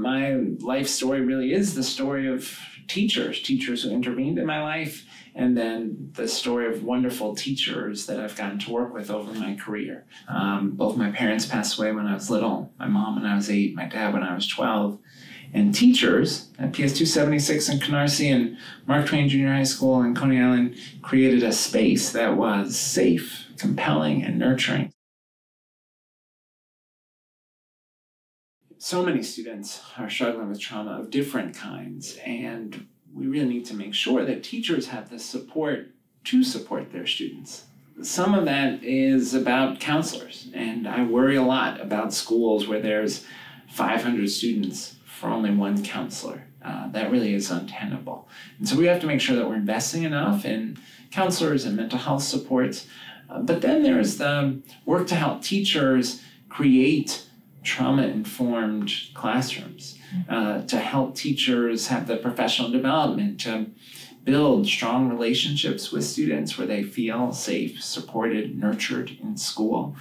my life story really is the story of teachers who intervened in my life, and then the story of wonderful teachers that I've gotten to work with over my career. Both my parents passed away when I was little, my mom when I was 8, my dad when I was 12. And teachers at PS 276 in Canarsie and Mark Twain Junior High School in Coney Island created a space that was safe, compelling, and nurturing. So many students are struggling with trauma of different kinds, and we really need to make sure that teachers have the support to support their students. Some of that is about counselors, and I worry a lot about schools where there's 500 students for only one counselor. That really is untenable. And so we have to make sure that we're investing enough in counselors and mental health supports. But then there's the work to help teachers create trauma-informed classrooms, to help teachers have the professional development, to build strong relationships with students where they feel safe, supported, nurtured in school.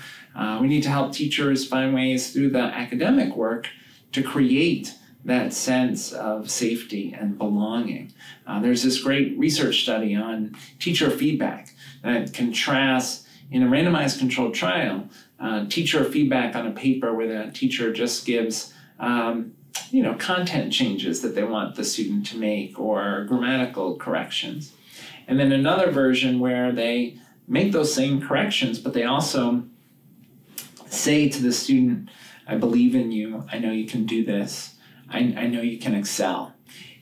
We need to help teachers find ways through the academic work to create that sense of safety and belonging. There's this great research study on teacher feedback that contrasts, in a randomized controlled trial, teacher feedback on a paper where the teacher just gives content changes that they want the student to make or grammatical corrections. And then another version where they make those same corrections, but they also say to the student, I believe in you, I know you can do this, I know you can excel.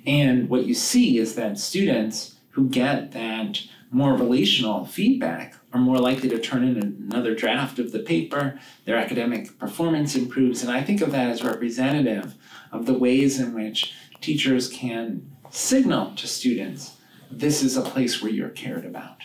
And what you see is that students who get that more relational feedback are more likely to turn in another draft of the paper, their academic performance improves, and I think of that as representative of the ways in which teachers can signal to students, this is a place where you're cared about.